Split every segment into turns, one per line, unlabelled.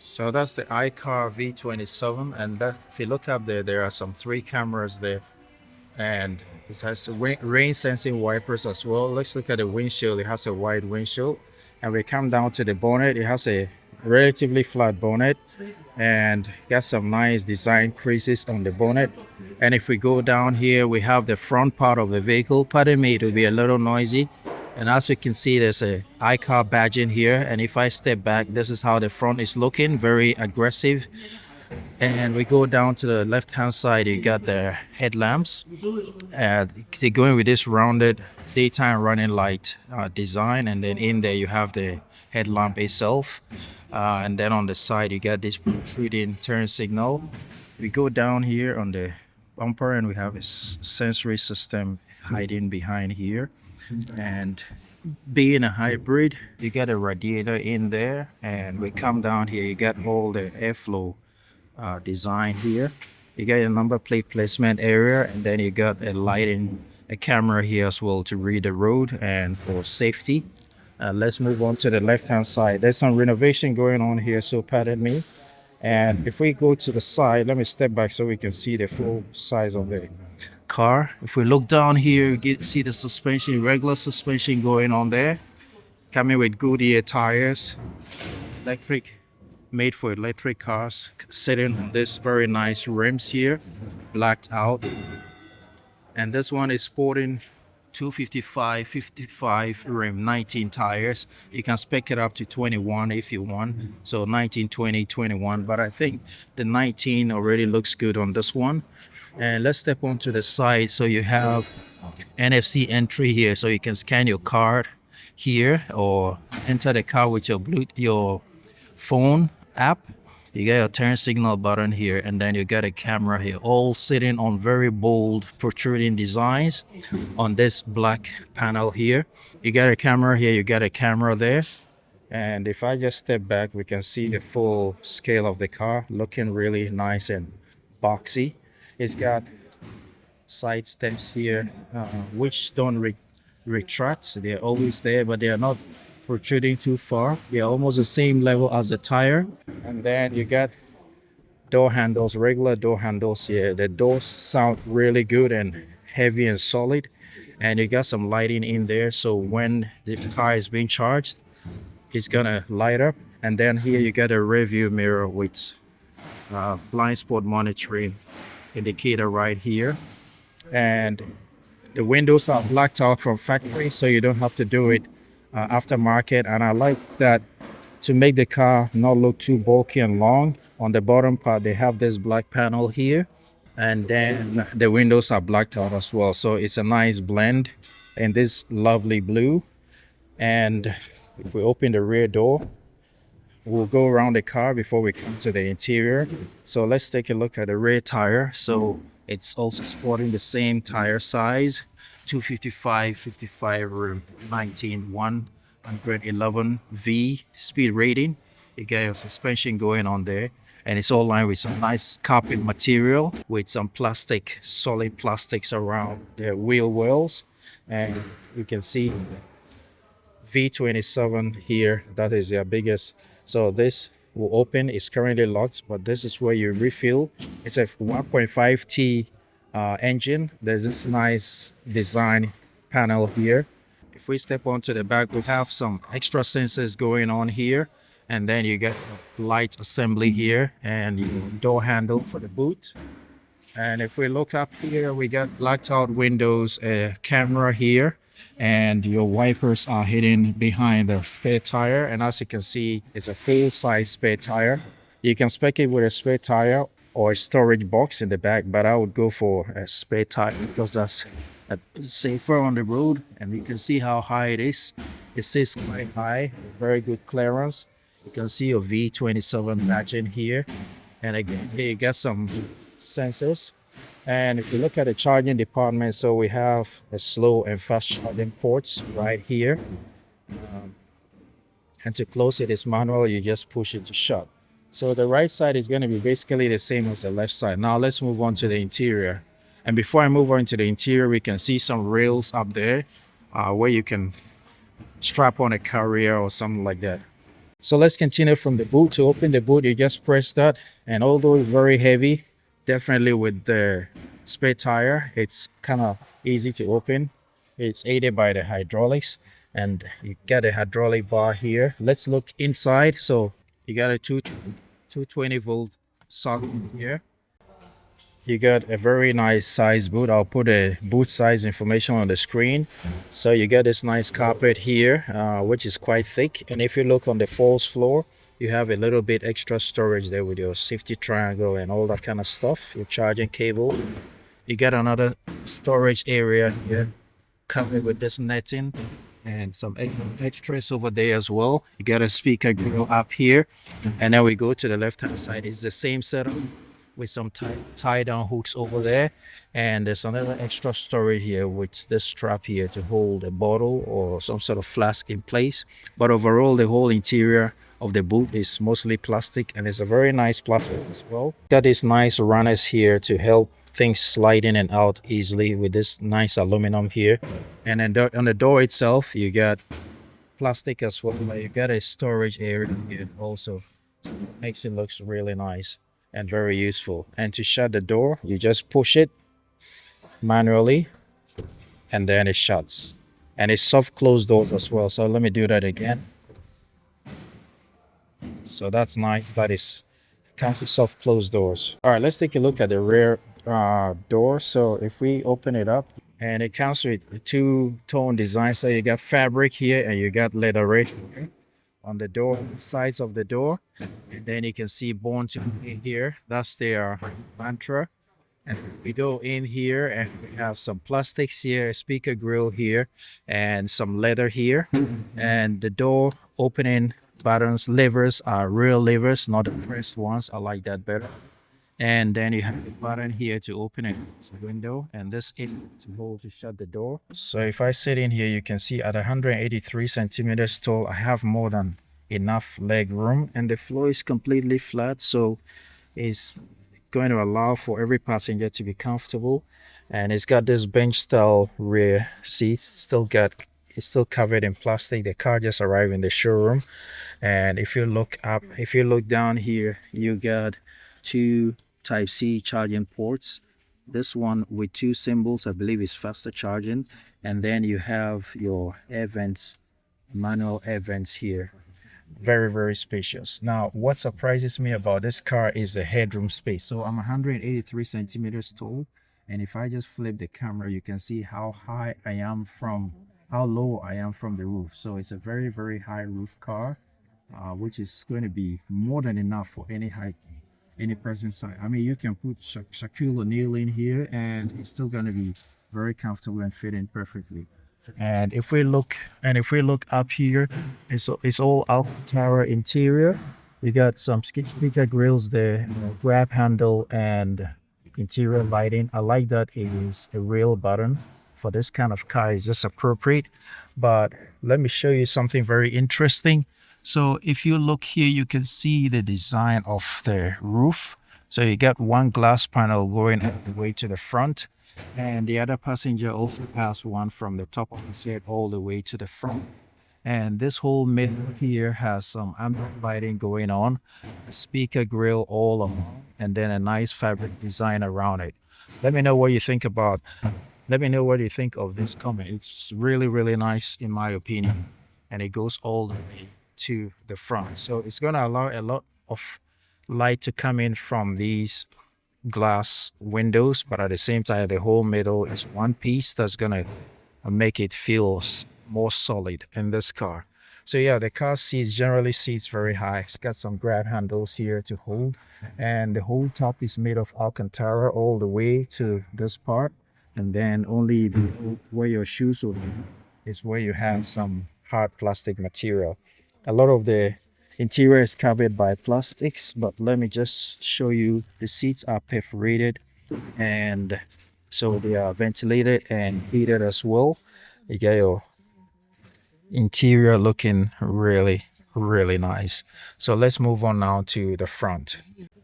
So that's the iCAR V27, and that if you look up there, there are some three cameras there, and it has rain sensing wipers as well. Let's look at the windshield. It has a wide windshield, and we come down to the bonnet. It has a relatively flat bonnet, and got some nice design creases on the bonnet. And if we go down here, we have the front part of the vehicle. Pardon me, it will be a little noisy. And as you can see, there's a iCar badge in here. And if I step back, this is how the front is looking, very aggressive. And we go down to the left-hand side, you got the headlamps. And they're going with this rounded daytime running light design. And then in there, you have the headlamp itself. And then on the side, you got this protruding turn signal. We go down here on the bumper, and we have a sensory system hiding behind here. And being a hybrid, you got a radiator in there, and we come down here, you got all the airflow design here. You got a number plate placement area, and then you got a camera here as well to read the road and for safety. Let's move on to the left hand side. There's some renovation going on here, so pardon me. And if we go to the side, let me step back so we can see the full size of the car. If we look down here, you see the suspension, regular suspension going on there. Coming with Goodyear tires, electric, made for electric cars. Sitting on this very nice rims here, blacked out. And this one is sporting 255, 55 rim, 19 tires. You can spec it up to 21 if you want. So 19, 20, 21. But I think the 19 already looks good on this one. And let's step onto the side. So you have NFC entry here. So you can scan your card here or enter the car with your phone app. You got your turn signal button here, and then you got a camera here, all sitting on very bold protruding designs on this black panel here. You got a camera here, you got a camera there. And if I just step back, we can see the full scale of the car, looking really nice and boxy. It's got side steps here, which don't retract. They're always there, but they are not protruding too far. They're almost the same level as the tire. And then you got door handles, regular door handles here. The doors sound really good and heavy and solid. And you got some lighting in there, so when the car is being charged, it's gonna light up. And then here you got a rear view mirror with blind spot monitoring indicator right here. And the windows are blacked out from factory, so you don't have to do it aftermarket. And I like that to make the car not look too bulky and long. On the bottom part, they have this black panel here, and then the windows are blacked out as well. So it's a nice blend in this lovely blue. And if we open the rear door, we'll go around the car before we come to the interior. So let's take a look at the rear tire. So it's also sporting the same tire size, 255, 55 rim, 19, 111 V speed rating. You got your suspension going on there, and it's all lined with some nice carpet material with some plastic, solid plastics around the wheel wells. And you can see V27 here, that is their biggest. So this will open, it's currently locked, but this is where you refill. It's a 1.5T engine. There's this nice design panel here. If we step onto the back, we have some extra sensors going on here, and then you get light assembly here and your door handle for the boot. And if we look up here, we got blacked out windows, a camera here, and your wipers are hidden behind the spare tire. And as you can see, it's a full size spare tire. You can spec it with a spare tire or a storage box in the back, but I would go for a spare tire because that's safer on the road. And you can see how high it is. It sits quite high, very good clearance. You can see your V27 badge in here. And again, here you got some sensors. And if you look at the charging department, so we have a slow and fast charging ports right here. And to close it is manual, you just push it to shut. So the right side is going to be basically the same as the left side. Now let's move on to the interior. And before I move on to the interior, we can see some rails up there where you can strap on a carrier or something like that. So let's continue from the boot. To open the boot, you just press that, and although it's very heavy, definitely with the spare tire, it's kind of easy to open. It's aided by the hydraulics, and you get a hydraulic bar here. Let's look inside. So you got a 220-volt socket here. You got a very nice size boot. I'll put a boot size information on the screen. So you get this nice carpet here, which is quite thick. And if you look on the false floor, you have a little bit extra storage there with your safety triangle and all that kind of stuff, your charging cable. You got another storage area here covered with this netting and some extras over there as well. You got a speaker grill up here, and then we go to the left hand side. It's the same setup with some tie down hooks over there, and there's another extra storage here with this strap here to hold a bottle or some sort of flask in place. But overall, the whole interior of the boot is mostly plastic, and it's a very nice plastic as well. Got these nice runners here to help things slide in and out easily with this nice aluminum here. And then on the door itself, you got plastic as well, but you got a storage area here also. So it makes it looks really nice and very useful. And to shut the door, you just push it manually, and then it shuts. And it's soft close doors as well. So let me do that again. So that's nice. That is comes with soft close doors. All right, let's take a look at the rear door. So if we open it up, and it comes with a two-tone design. So you got fabric here and you got leather right here on the door sides of the door, and then you can see born to be here. That's their mantra. And we go in here and we have some plastics here, a speaker grill here, and some leather here. And the door opening buttons, levers are real levers, not the pressed ones. I like that better. And then you have the button here to open it, the window, and this is to hold to shut the door. So if I sit in here, you can see at 183 centimeters tall, I have more than enough leg room, and the floor is completely flat, so it's going to allow for every passenger to be comfortable. And it's got this bench style rear seats. It's still covered in plastic. The car just arrived in the showroom. And if you look down here, you got two Type-C charging ports. This one with two symbols, I believe, is faster charging. And then you have your air vents, manual air vents here. Very, very spacious. Now, what surprises me about this car is the headroom space. So I'm 183 centimeters tall, and if I just flip the camera, you can see how low I am from the roof. So it's a very, very high roof car, which is going to be more than enough for any height, any person side. I mean, you can put Shaquille O'Neal in here, and it's still going to be very comfortable and fit in perfectly. And if we look up here, it's all Alcantara interior. You got some speaker grills there, grab handle, and interior lighting. I like that it is a real button for this kind of car. It's just appropriate. But let me show you something very interesting. So if you look here, you can see the design of the roof. So you got one glass panel going all the way to the front, and the other passenger also has one from the top of his head all the way to the front. And this whole middle here has some ambient lighting going on, a speaker grill all along, and then a nice fabric design around it. Let me know what you think about. Let me know what you think of this comment. It's really, really nice in my opinion, and it goes all the way to the front. So it's going to allow a lot of light to come in from these glass windows, but at the same time, the whole middle is one piece that's going to make it feel more solid in this car. So yeah, the car generally seats very high. It's got some grab handles here to hold, and the whole top is made of Alcantara all the way to this part, and then only where your shoes will be is where you have some hard plastic material. A lot of the interior is covered by plastics, but let me just show you. The seats are perforated, and so they are ventilated and heated as well. You get your interior looking really, really nice. So let's move on now to the front.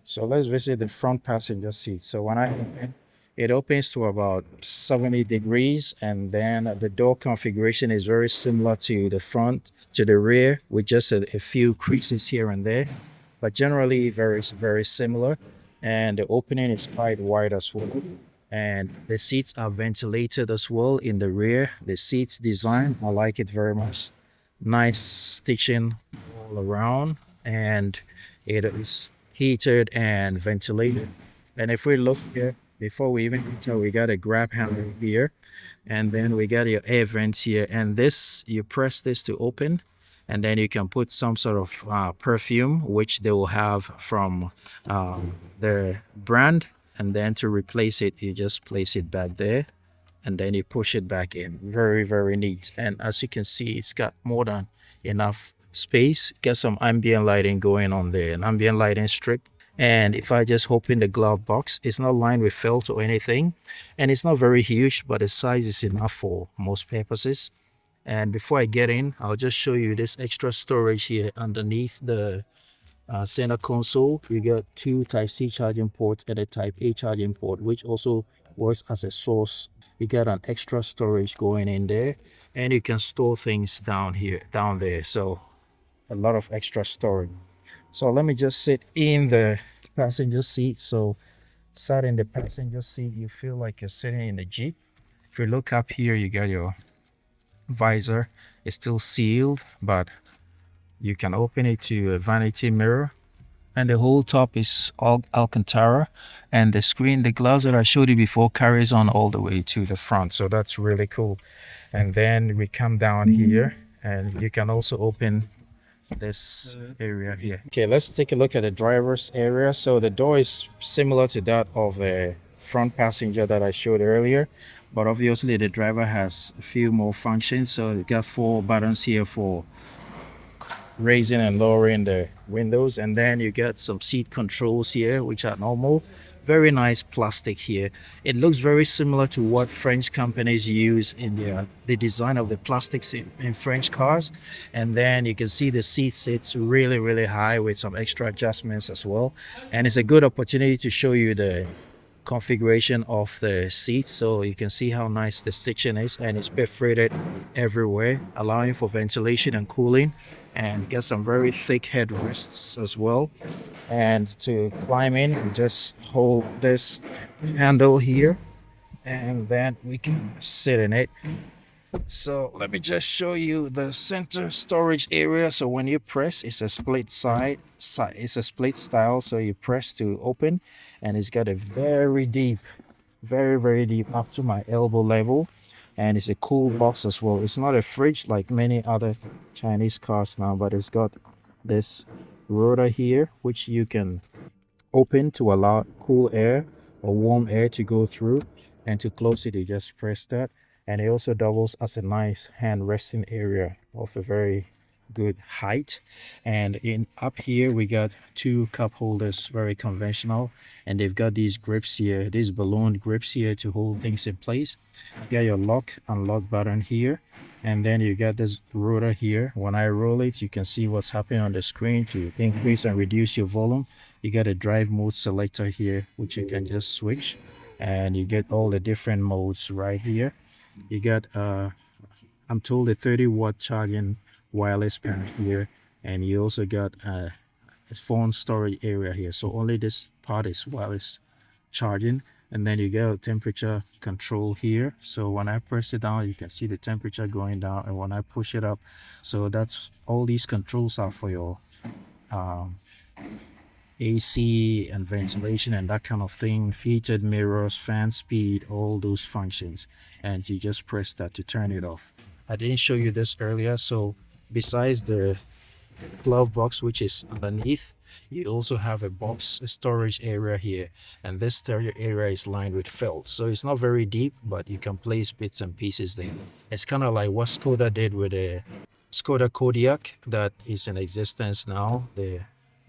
So let's visit the front passenger seat. So when I open, It opens to about 70 degrees, and then the door configuration is very similar to the front, to the rear, with just a few creases here and there, but generally very similar. And the opening is quite wide as well. And the seats are ventilated as well in the rear. The seats design, I like it very much. Nice stitching all around, and it is heated and ventilated. And if we look here, before we even enter, we got a grab handle here, and then we got your air vents here. And this, you press this to open, and then you can put some sort of perfume, which they will have from the brand. And then to replace it, you just place it back there, and then you push it back in. Very neat. And as you can see, it's got more than enough space. Got some ambient lighting going on there, an ambient lighting strip. And if I just open the glove box, it's not lined with felt or anything, and it's not very huge, but the size is enough for most purposes. And before I get in, I'll just show you this extra storage here underneath the center console. You got two Type-C charging ports and a Type-A charging port, which also works as a source. You got an extra storage going in there, and you can store things down there. So a lot of extra storage. So let me just sit in the passenger seat. So sat in the passenger seat, you feel like you're sitting in the Jeep. If you look up here, you got your visor. It's still sealed, but you can open it to a vanity mirror. And the whole top is all Alcantara, and the screen, the glass that I showed you before, carries on all the way to the front. So that's really cool. And then we come down here, and you can also open this area here. Okay, let's take a look at the driver's area. So the door is similar to that of the front passenger that I showed earlier, but obviously the driver has a few more functions. So you got 4 buttons here for raising and lowering the windows, and then you get some seat controls here, which are normal. Very nice plastic here. It looks very similar to what French companies use in the design of the plastics in French cars. And then you can see the seat sits really high with some extra adjustments as well. And it's a good opportunity to show you the configuration of the seats, so you can see how nice the stitching is, and it's perforated everywhere, allowing for ventilation and cooling, and get some very thick headrests as well. And to climb in, you just hold this handle here, and then we can sit in it. So let me just show you the center storage area. So when you press, it's a split it's a split style. So you press to open, and it's got a very deep, very deep, up to my elbow level. And it's a cool box as well. It's not a fridge like many other Chinese cars now, but it's got this rotor here, which you can open to allow cool air or warm air to go through. And to close it, you just press that. And it also doubles as a nice hand resting area of a very good height. And in up here we got 2 cup holders, very conventional, and they've got these grips here, these balloon grips here to hold things in place. You got your lock unlock button here, and then you got this rotor here. When I roll it, you can see what's happening on the screen to increase and reduce your volume. You got a drive mode selector here, which you can just switch, and you get all the different modes right here. You got I'm told a 30-watt charging wireless panel here, and you also got a phone storage area here. So only this part is wireless charging. And then you get a temperature control here. So when I press it down, you can see the temperature going down, and when I push it up, so that's all these controls are for your AC and ventilation and that kind of thing, heated mirrors, fan speed, all those functions. And you just press that to turn it off. I didn't show you this earlier, so besides the glove box, which is underneath, you also have a storage area here, and this storage area is lined with felt, so it's not very deep, but you can place bits and pieces there. It's kind of like what Skoda did with a Skoda Kodiaq that is in existence now, the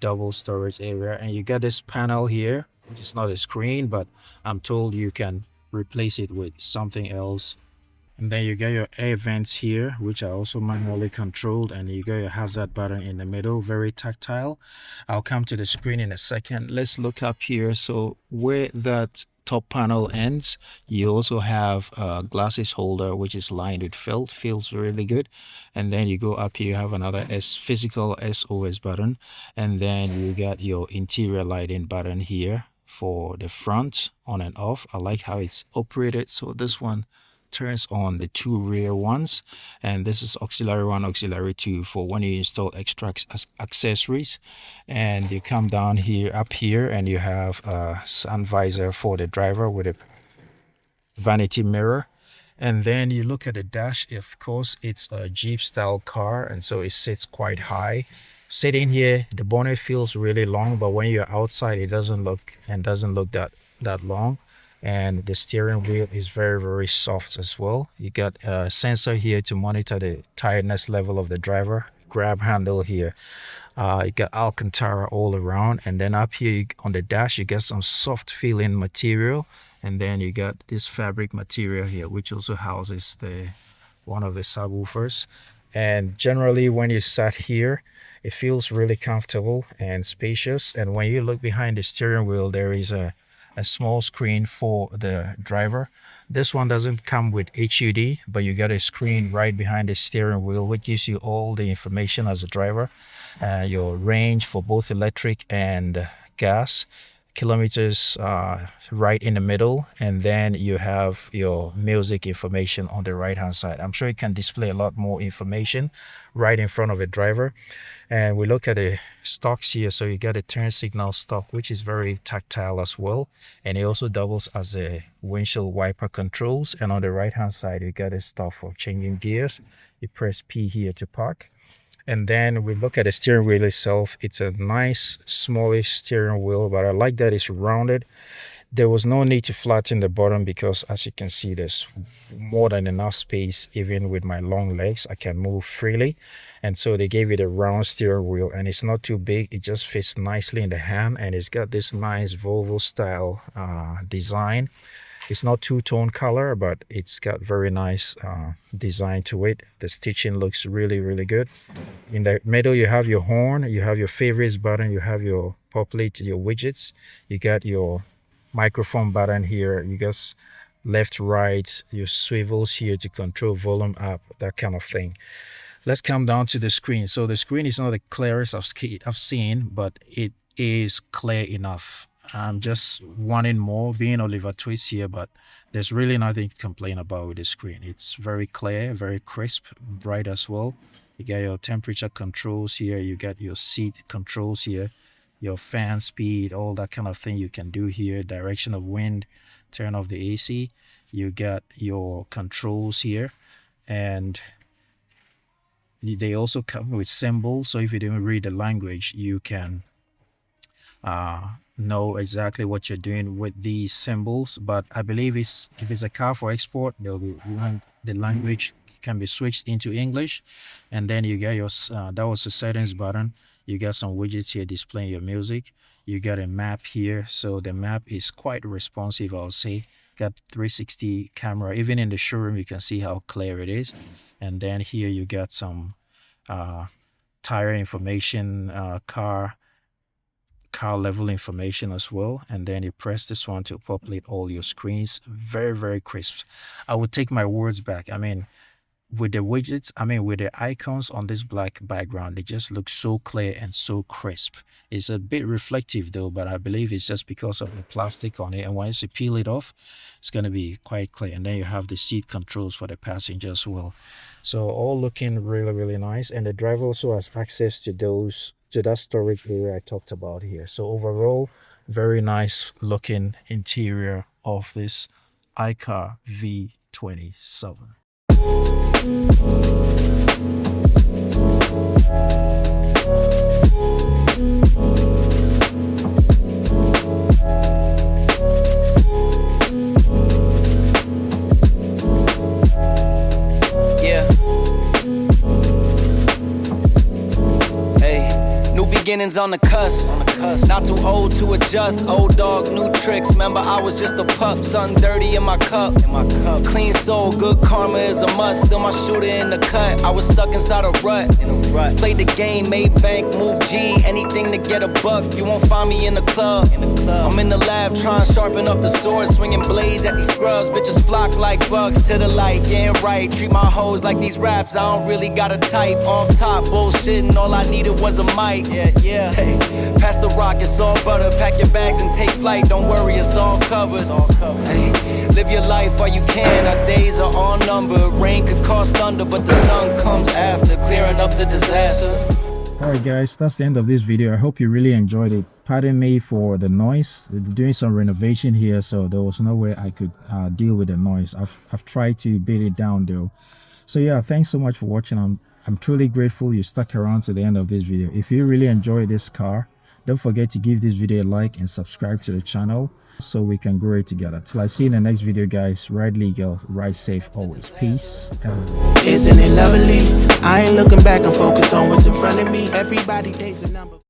double storage area. And you got this panel here, which is not a screen, but I'm told you can replace it with something else. And then you got your air vents here, which are also manually controlled, and you got your hazard button in the middle, very tactile. I'll come to the screen in a second. Let's look up here. So where that top panel ends, you also have a glasses holder which is lined with felt. Feels really good. And then you go up here, you have another physical SOS button, and then you got your interior lighting button here for the front on and off. I like how it's operated. So this one turns on the two rear ones, and this is auxiliary 1, auxiliary 2 for when you install extra accessories. And you come down here, up here, and you have a sun visor for the driver with a vanity mirror. And then you look at the dash. Of course, it's a Jeep style car, and so it sits quite high. Sitting here, the bonnet feels really long, but when you're outside, it doesn't look that long. And the steering wheel is very soft as well. You got a sensor here to monitor the tiredness level of the driver. Grab handle here. You got Alcantara all around, and then up here on the dash you get some soft feeling material, and then you got this fabric material here which also houses one of the subwoofers. And generally when you sat here, it feels really comfortable and spacious. And when you look behind the steering wheel, there is a small screen for the driver. This one doesn't come with HUD, but you got a screen right behind the steering wheel which gives you all the information as a driver. Your range for both electric and gas, kilometers right in the middle, and then you have your music information on the right hand side. I'm sure it can display a lot more information right in front of a driver. And we look at the stocks here. So you get a turn signal stock which is very tactile as well, and it also doubles as a windshield wiper controls. And on the right hand side you got a stop for changing gears. You press P here to park. And then we look at the steering wheel itself. It's a nice smallish steering wheel, but I like that it's rounded. There was no need to flatten the bottom because, as you can see, there's more than enough space. Even with my long legs, I can move freely. And so they gave it a round steering wheel, and it's not too big. It just fits nicely in the hand, and it's got this nice Volvo style design. It's not two-tone color, but it's got very nice design to it. The stitching looks really good. In the middle you have your horn, you have your favorites button, you have your pop light, your widgets, you got your microphone button here, you got left, right, your swivels here to control volume up, that kind of thing. Let's come down to the screen. So the screen is not the clearest I've seen, but it is clear enough. I'm just wanting more, being Oliver Twist here, but there's really nothing to complain about with the screen. It's very clear, very crisp, bright as well. You got your temperature controls here, you got your seat controls here, your fan speed, all that kind of thing you can do here. Direction of wind, turn off the AC. You got your controls here, and they also come with symbols, so if you don't read the language, you can know exactly what you're doing with these symbols. But I believe if it's a car for export, there'll be the language can be switched into English. And then you get your that was the settings button. You got some widgets here displaying your music. You got a map here, so the map is quite responsive, I'll say. Got 360 camera. Even in the showroom you can see how clear it is. And then here you got some tire information, car level information as well. And then you press this one to populate all your screens. Very crisp. I would take my words back. I mean, with the widgets, with the icons on this black background, they just look so clear and so crisp. It's a bit reflective though, but I believe it's just because of the plastic on it, and once you peel it off, it's going to be quite clear. And then you have the seat controls for the passenger as well. So all looking really nice. And the driver also has access to that storage area I talked about here. So overall, very nice looking interior of this iCAR V27.
beginnings on the cusp. Not too old to adjust. Old dog, new tricks. Remember, I was just a pup. Something dirty in my cup. Clean soul, good karma is a must. Still my shooter in the cut. I was stuck inside a rut. Played the game, made bank, move G. Anything to get a buck. You won't find me in the club. I'm in the lab trying to sharpen up the sword. Swinging blades at these scrubs. Bitches flock like bugs to the light. Getting right. Treat my hoes like these raps. I don't really got a type. Off top, bullshitting. All I needed was a mic. Yeah. Hey, pass the rock, it's all butter. Pack your bags and take flight. Don't worry, it's all covered. Hey, live your life while you can. Our days are all numbered. Rain could cause thunder, but the sun comes after, clearing up the disaster.
Alright guys, that's the end of this video. I hope you really enjoyed it. Pardon me for the noise. They're doing some renovation here, so there was no way I could deal with the noise. I've tried to beat it down though. So yeah, thanks so much for watching. I'm truly grateful you stuck around to the end of this video. If you really enjoyed this car, don't forget to give this video a like and subscribe to the channel so we can grow it together. Till I see you in the next video guys, ride legal, ride safe always. Peace.
Isn't it lovely? I ain't looking back and focus on what's in front of me. Everybody days a number.